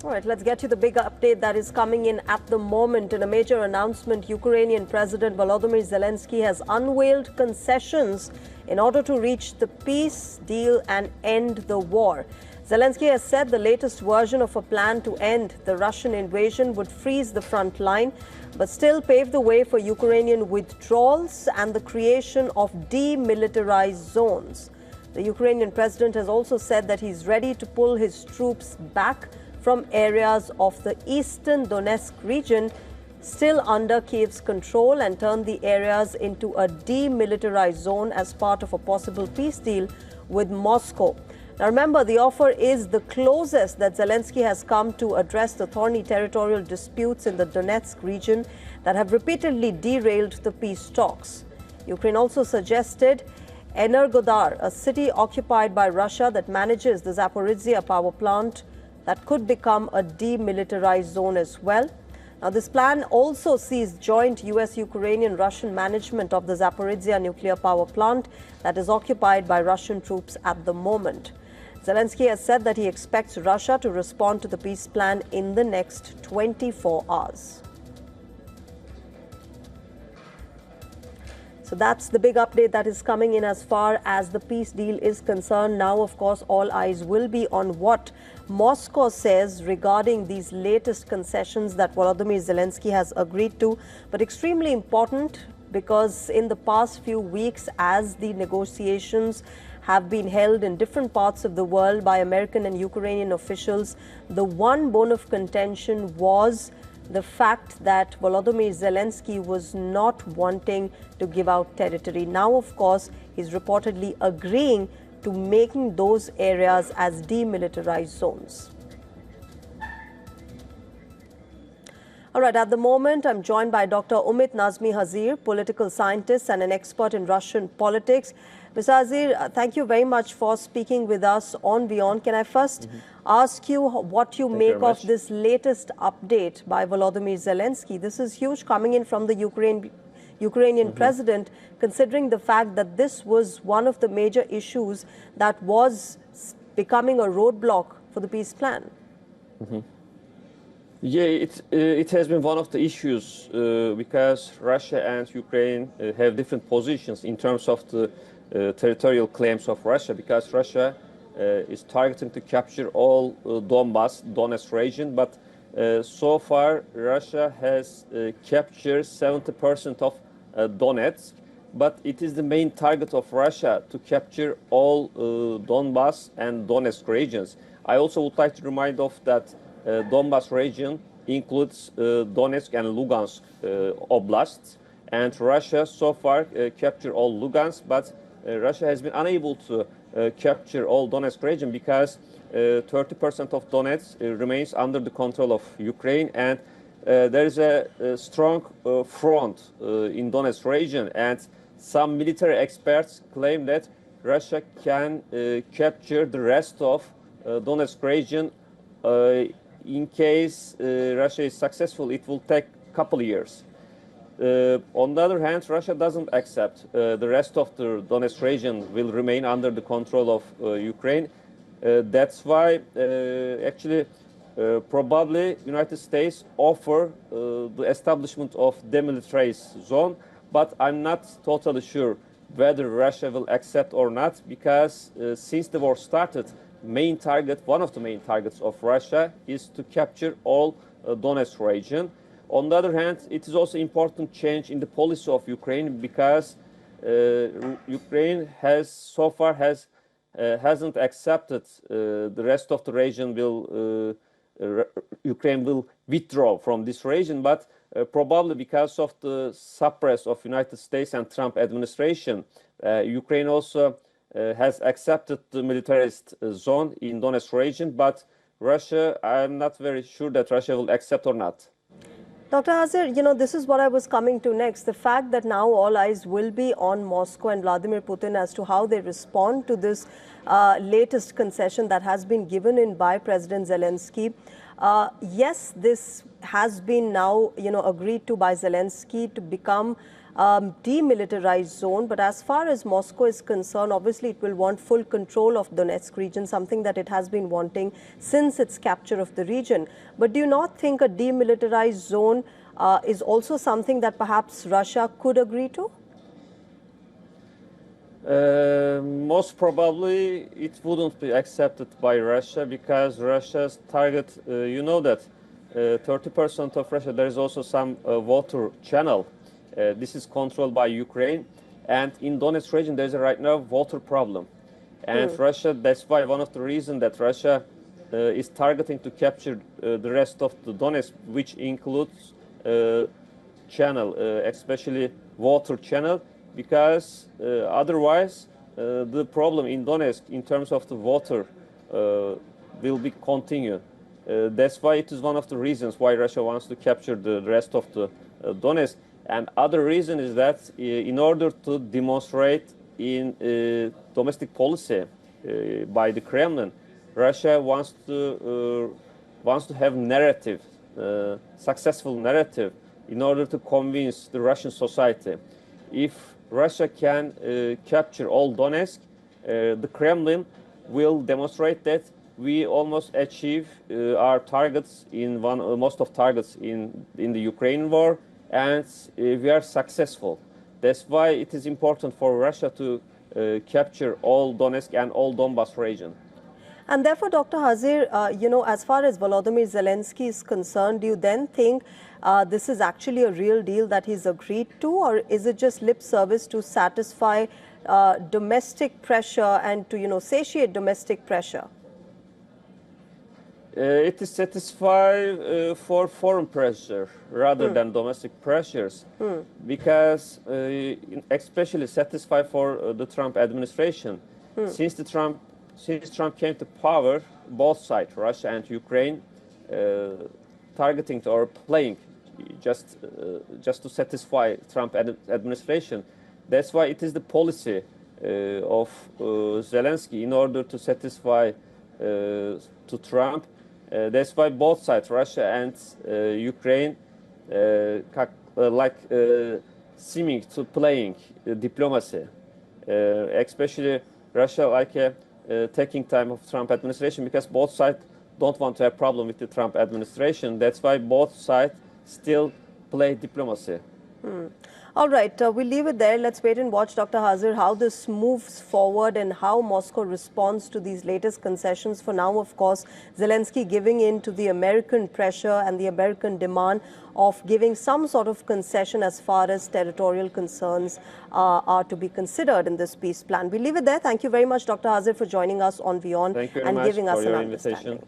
All right, let's get to the big update that is coming in at the moment. In a major announcement, Ukrainian President Volodymyr Zelensky has unveiled concessions in order to reach the peace deal and end the war. Zelensky has said the latest version of a plan to end the Russian invasion would freeze the front line, but still pave the way for Ukrainian withdrawals and the creation of demilitarized zones. The Ukrainian president has also said that he's ready to pull his troops back from areas of the eastern Donetsk region still under Kyiv's control and turn the areas into a demilitarized zone as part of a possible peace deal with Moscow. Now remember, the offer is the closest that Zelensky has come to address the thorny territorial disputes in the Donetsk region that have repeatedly derailed the peace talks. Ukraine also suggested Energodar, a city occupied by Russia that manages the Zaporizhzhia power plant, that could become a demilitarized zone as well. Now, this plan also sees joint US, Ukrainian, Russian management of the Zaporizhzhia nuclear power plant that is occupied by Russian troops at the moment. Zelensky has said that he expects Russia to respond to the peace plan in the next 24 hours. So that's the big update that is coming in as far as the peace deal is concerned. Now, of course, all eyes will be on what Moscow says regarding these latest concessions that Volodymyr Zelensky has agreed to. But extremely important, because in the past few weeks, as the negotiations have been held in different parts of the world by American and Ukrainian officials, the one bone of contention was the fact that Volodymyr Zelensky was not wanting to give out territory. Now, of course, he's reportedly agreeing to making those areas as demilitarized zones. All right, at the moment, I'm joined by Dr. Umit Nazmi Hazir, political scientist and an expert in Russian politics. Mr. Hazir, thank you very much for speaking with us on WION. Can I first ask you what you make of this latest update by Volodymyr Zelensky? This is huge, coming in from the Ukrainian president, considering the fact that this was one of the major issues that was becoming a roadblock for the peace plan. Yeah, it has been one of the issues because Russia and Ukraine have different positions in terms of the territorial claims of Russia, because Russia is targeting to capture all Donetsk region, but so far Russia has captured 70% of Donetsk, but it is the main target of Russia to capture all Donbas and Donetsk regions. I also would like to remind of that Donbas region includes Donetsk and Lugansk oblasts, and Russia so far captured all Lugansk, but Russia has been unable to capture all Donetsk region because 30% of Donetsk remains under the control of Ukraine, and there is a strong front in Donetsk region, and some military experts claim that Russia can capture the rest of Donetsk region. In case Russia is successful, it will take a couple of years. On the other hand, Russia doesn't accept the rest of the Donetsk region will remain under the control of Ukraine. That's why actually probably United States offer the establishment of demilitarized zone, but I'm not totally sure whether Russia will accept or not, because since the war started, one of the main targets of Russia is to capture all Donetsk region. On the other hand, it is also important change in the policy of Ukraine, because Ukraine has so far hasn't accepted the rest of the region Ukraine will withdraw from this region, but probably because of the suppress of United States and Trump administration, Ukraine also has accepted the militarist zone in Donetsk region, but Russia, I'm not very sure that Russia will accept or not. Dr. Hazir, this is what I was coming to next. The fact that now all eyes will be on Moscow and Vladimir Putin as to how they respond to this latest concession that has been given in by President Zelensky. Yes, this has been now, agreed to by Zelensky to become demilitarized zone. But as far as Moscow is concerned, obviously it will want full control of Donetsk region, something that it has been wanting since its capture of the region. But do you not think a demilitarized zone is also something that perhaps Russia could agree to? Most probably it wouldn't be accepted by Russia, because Russia's target, you know that 30% of Russia, there is also some water channel. This is controlled by Ukraine, and in Donetsk region there is right now water problem. And Russia, that's why one of the reasons that Russia is targeting to capture the rest of the Donetsk, which includes channel, especially water channel, because otherwise the problem in Donetsk in terms of the water will be continue. That's why it is one of the reasons why Russia wants to capture the rest of the Donetsk. And other reason is that in order to demonstrate in domestic policy by the Kremlin, Russia wants to have narrative, successful narrative, in order to convince the Russian society. If Russia can capture all Donetsk, the Kremlin will demonstrate that we almost achieve our targets in most of targets in the Ukrainian war, and we are successful. That's why it is important for Russia to capture all Donetsk and all Donbas region. And therefore, Dr. Hazir, as far as Volodymyr Zelensky is concerned, do you then think this is actually a real deal that he's agreed to, or is it just lip service to satisfy domestic pressure and to, satiate domestic pressure? It is satisfied for foreign pressure rather than domestic pressures, because especially satisfied for the Trump administration. Since Trump came to power, both sides, Russia and Ukraine, targeting or playing just to satisfy Trump administration. That's why it is the policy of Zelensky in order to satisfy to Trump. That's why both sides, Russia and Ukraine, seeming to playing diplomacy, especially Russia taking time of Trump administration, because both sides don't want to have problem with the Trump administration. That's why both sides still play diplomacy. All right, we'll leave it there. Let's wait and watch, Dr. Hazir, how this moves forward and how Moscow responds to these latest concessions. For now, of course, Zelensky giving in to the American pressure and the American demand of giving some sort of concession as far as territorial concerns are to be considered in this peace plan. We'll leave it there. Thank you very much, Dr. Hazir, for joining us on WION and giving us an understanding.